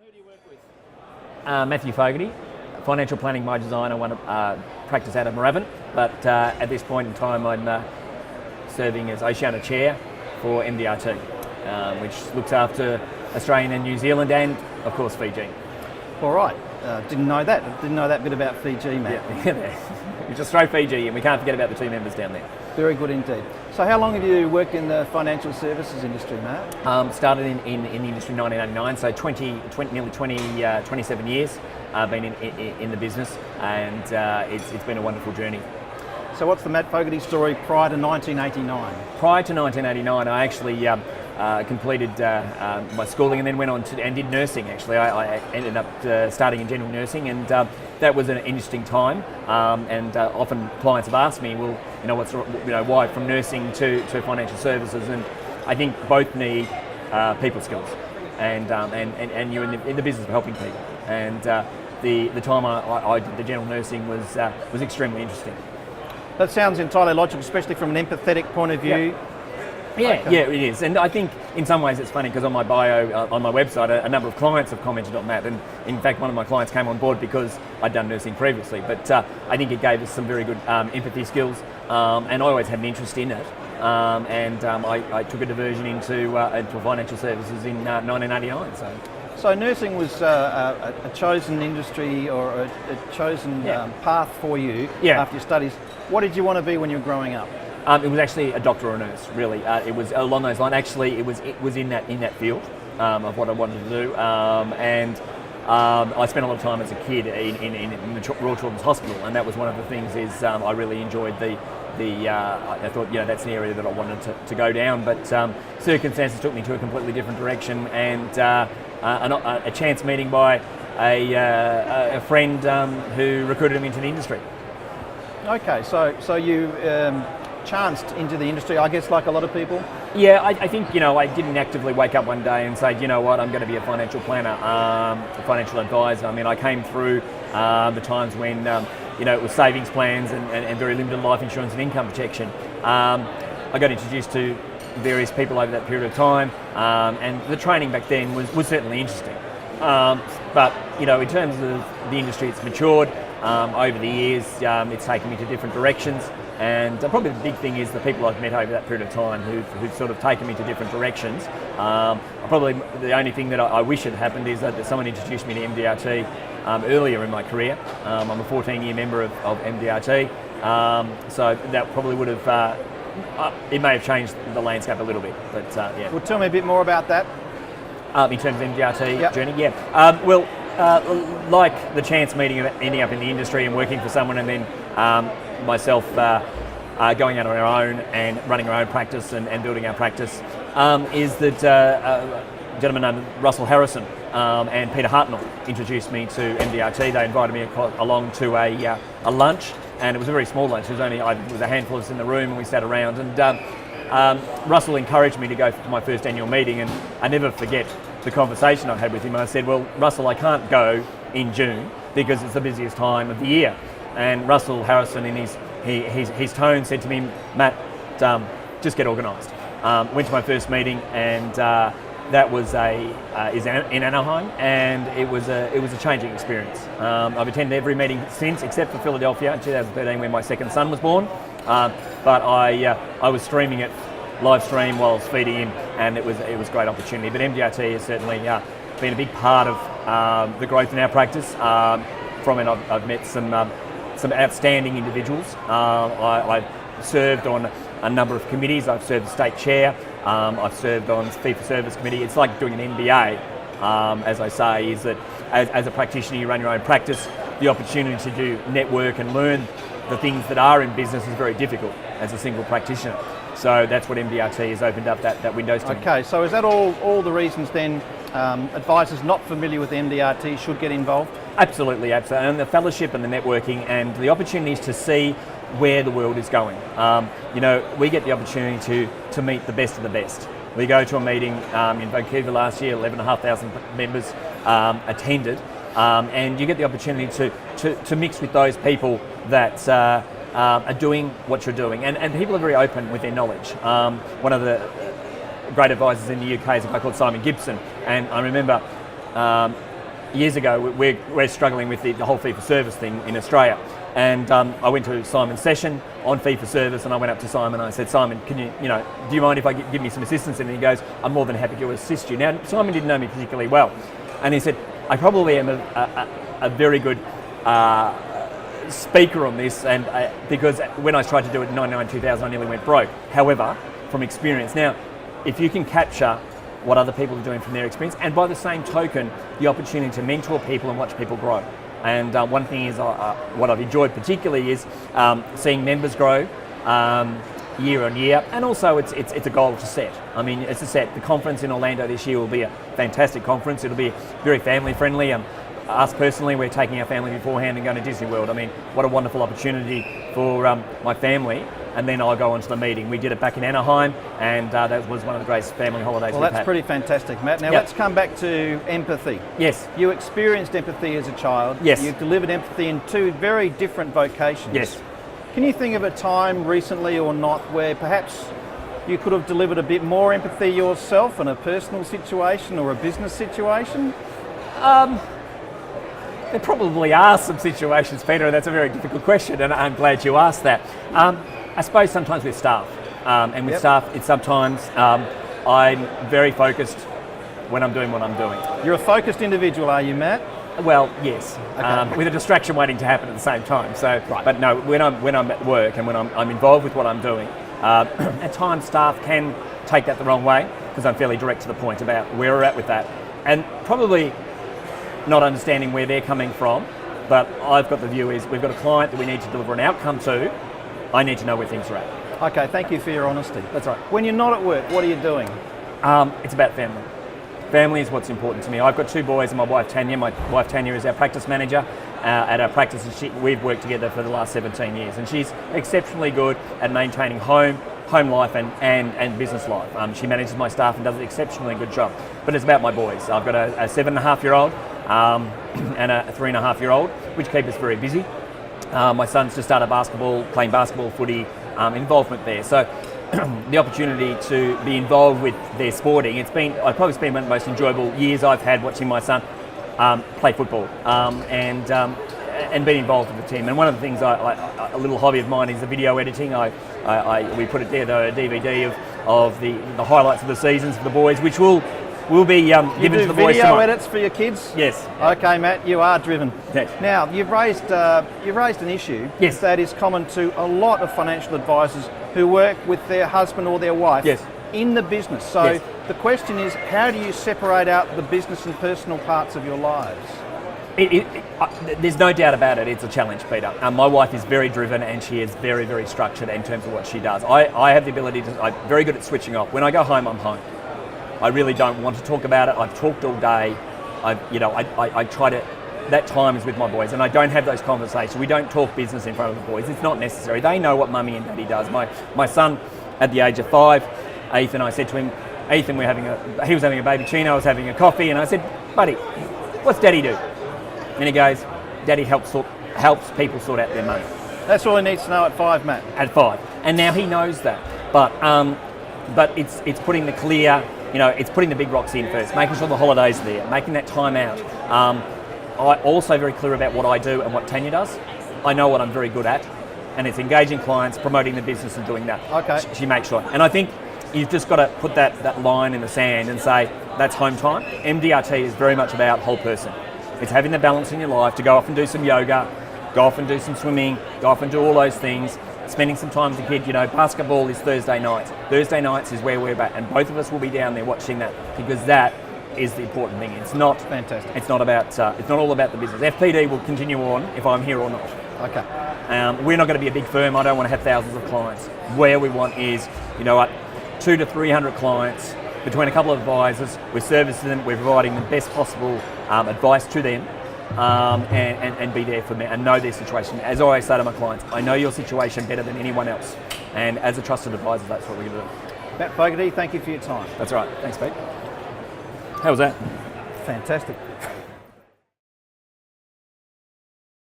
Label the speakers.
Speaker 1: Who do you work with? Matthew Fogarty, financial planning by design. I want to practice out of Moorabbin, but at this point in time I'm serving as Oceania Chair for MDRT, which looks after Australian and New Zealand and, of course, Fiji.
Speaker 2: All right. Didn't know that. Didn't know that bit about Fiji, Matt.
Speaker 1: Yeah. We just throw Fiji and we can't forget about the two members down there.
Speaker 2: Very good indeed. So how long have you worked in the financial services industry, Matt?
Speaker 1: Started in the industry in 1989, so nearly 27 years been in the business, and it's been a wonderful journey.
Speaker 2: So what's the Matt Fogarty story prior to 1989?
Speaker 1: Prior to 1989, I actually completed my schooling and then went on and did nursing. Actually, I ended up starting in general nursing, and that was an interesting time. And often clients have asked me, well, why from nursing to financial services? And I think both need people skills, and you're in the business of helping people. And the time I did the general nursing was extremely interesting.
Speaker 2: That sounds entirely logical, especially from an empathetic point of view.
Speaker 1: Yeah,
Speaker 2: okay.
Speaker 1: Yeah, it is. And I think in some ways it's funny because on my bio, on my website, a number of clients have commented on that. And in fact, one of my clients came on board because I'd done nursing previously. But I think it gave us some very good empathy skills. And I always had an interest in it. I took a diversion into financial services in 1989.
Speaker 2: So nursing was a chosen industry or a chosen path for you after your studies. What did you want to be when you were growing up?
Speaker 1: It was actually a doctor or a nurse, really. It was along those lines. Actually, it was in that field of what I wanted to do. I spent a lot of time as a kid in the Royal Children's Hospital, and that was one of the things is I really enjoyed I thought that's an area that I wanted to go down, but circumstances took me to a completely different direction, and a chance meeting by a friend who recruited him into the industry.
Speaker 2: Okay, so you chanced into the industry, I guess, like a lot of people?
Speaker 1: Yeah, I think, I didn't actively wake up one day and say, you know what, I'm going to be a financial planner, a financial advisor. I mean, I came through the times when, it was savings plans and very limited life insurance and income protection. I got introduced to various people over that period of time, and the training back then was certainly interesting. But, in terms of the industry, it's matured. Over the years, it's taken me to different directions, and probably the big thing is the people I've met over that period of time who've sort of taken me to different directions. Probably the only thing that I wish had happened is that someone introduced me to MDRT earlier in my career. I'm a 14-year member of MDRT, so that probably would have, it may have changed the landscape a little bit, but yeah.
Speaker 2: Well, tell me a bit more about that.
Speaker 1: In terms of MDRT journey, yeah. Like the chance meeting of ending up in the industry and working for someone, and then myself going out on our own and running our own practice and building our practice, is that a gentleman named Russell Harrison and Peter Hartnell introduced me to MDRT. They invited me along to a lunch, and it was a very small lunch. There was a handful of us in the room, and we sat around. And Russell encouraged me to go to my first annual meeting, and I never forget the conversation I had with him. I said, well, Russell, I can't go in June because it's the busiest time of the year. And Russell Harrison, in his tone, said to me, Matt, just get organised. Went to my first meeting, and that was in Anaheim, and it was a changing experience. I've attended every meeting since, except for Philadelphia in 2013 when my second son was born. But I was streaming it live stream while I was feeding him, and it was a great opportunity. But MDRT has certainly been a big part of the growth in our practice. From it, I've met some outstanding individuals. I've served on a number of committees. I've served the state chair. I've served on fee-for-service committee. It's like doing an MBA, as I say, is that as a practitioner you run your own practice. The opportunity to do network and learn the things that are in business is very difficult as a single practitioner. So that's what MDRT has opened up that windows to.
Speaker 2: Okay, so is that all the reasons then advisors not familiar with MDRT should get involved?
Speaker 1: Absolutely. And the fellowship and the networking and the opportunities to see where the world is going. We get the opportunity to meet the best of the best. We go to a meeting in Vancouver last year, 11,500 members attended, and you get the opportunity to mix with those people that are doing what you're doing, and people are very open with their knowledge. One of the great advisors in the UK is a guy called Simon Gibson, and I remember years ago, we're struggling with the whole fee-for-service thing in Australia. And I went to Simon's session on fee-for-service, and I went up to Simon and I said, Simon, do you mind if I give me some assistance? And he goes, I'm more than happy to assist you. Now, Simon didn't know me particularly well. And he said, I probably am a very good speaker on this, and because when I tried to do it in 99, 2000, I nearly went broke. However, from experience, now, if you can capture what other people are doing from their experience, and by the same token, the opportunity to mentor people and watch people grow. And one thing is, what I've enjoyed particularly is seeing members grow year on year, and also it's a goal to set. I mean, it's a set. The conference in Orlando this year will be a fantastic conference. It'll be very family friendly. Us personally, we're taking our family beforehand and going to Disney World. I mean, what a wonderful opportunity for my family. And then I'll go on to the meeting. We did it back in Anaheim, and that was one of the greatest family holidays we've had.
Speaker 2: Well, that's pretty fantastic, Matt. Now let's come back to empathy.
Speaker 1: Yes.
Speaker 2: You experienced empathy as a child.
Speaker 1: Yes.
Speaker 2: You've delivered empathy in two very different vocations.
Speaker 1: Yes.
Speaker 2: Can you think of a time recently or not where perhaps you could have delivered a bit more empathy yourself in a personal situation or a business situation?
Speaker 1: There probably are some situations, Peter, and that's a very difficult question, and I'm glad you asked that. I suppose sometimes with staff, and with staff, it's sometimes I'm very focused when I'm doing what I'm doing.
Speaker 2: You're a focused individual, are you, Matt?
Speaker 1: Well, yes,
Speaker 2: Okay.
Speaker 1: with a distraction waiting to happen at the same time. So, but no, when I'm at work and when I'm involved with what I'm doing, at times staff can take that the wrong way because I'm fairly direct to the point about where we're at with that, and probably not understanding where they're coming from. But I've got the view is we've got a client that we need to deliver an outcome to. I need to know where things are at.
Speaker 2: Okay, thank you for your honesty.
Speaker 1: That's right.
Speaker 2: When you're not at work, what are you doing?
Speaker 1: It's about family. Family is what's important to me. I've got two boys and my wife Tanya. My wife Tanya is our practice manager at our practice, and we've worked together for the last 17 years. And she's exceptionally good at maintaining home life and business life. She manages my staff and does an exceptionally good job. But it's about my boys. I've got a 7.5-year-old and a 3.5-year-old, which keep us very busy. My son's just started playing basketball, footy, involvement there. So the opportunity to be involved with their sporting, I've probably spent one of the most enjoyable years I've had watching my son play football and being involved with the team. And one of the things, a little hobby of mine is the video editing. We put it there, a DVD of the highlights of the seasons for the boys, which will be given to the boys
Speaker 2: video
Speaker 1: tonight.
Speaker 2: edits for your kids?
Speaker 1: Yes.
Speaker 2: Okay, Matt, you are driven.
Speaker 1: Yes.
Speaker 2: Now, you've raised an issue
Speaker 1: Yes.
Speaker 2: that is common to a lot of financial advisors who work with their husband or their wife
Speaker 1: Yes.
Speaker 2: in the business. So
Speaker 1: Yes.
Speaker 2: the question is, how do you separate out the business and personal parts of your lives?
Speaker 1: There's no doubt about it, it's a challenge, Peter. My wife is very driven and she is very, very structured in terms of what she does. I have the ability I'm very good at switching off. When I go home, I'm home. I really don't want to talk about it. I've talked all day. I try to, that time is with my boys, and I don't have those conversations. We don't talk business in front of the boys. It's not necessary. They know what mummy and daddy does. My son, at the age of 5, Ethan, I said to him, Ethan, he was having a baby chino, I was having a coffee, and I said, buddy, what's daddy do? And he goes, daddy helps people sort out their money.
Speaker 2: That's all he needs to know at 5, Matt.
Speaker 1: At 5. And now he knows that. But it's putting the clear, it's putting the big rocks in first, making sure the holidays are there, making that time out. I'm also very clear about what I do and what Tanya does. I know what I'm very good at, and it's engaging clients, promoting the business and doing that.
Speaker 2: Okay.
Speaker 1: She makes sure. And I think you've just got to put that line in the sand and say, that's home time. MDRT is very much about whole person. It's having the balance in your life to go off and do some yoga, go off and do some swimming, go off and do all those things, spending some time with the kid. Basketball is Thursday nights. Thursday nights is where we're at, and both of us will be down there watching that, because that is the important thing. It's not
Speaker 2: fantastic.
Speaker 1: It's not about. It's not all about the business. FPD will continue on if I'm here or not.
Speaker 2: Okay.
Speaker 1: We're not going to be a big firm. I don't want to have thousands of clients. Where we want is, 200 to 300 clients between a couple of advisors. We're servicing them. We're providing the best possible advice to them, and be there for them and know their situation. As I always say to my clients, I know your situation better than anyone else. And as a trusted advisor, that's what we're going to do.
Speaker 2: Matt Fogarty, thank you for your time.
Speaker 1: That's right. Thanks, Pete. How was that?
Speaker 2: Fantastic.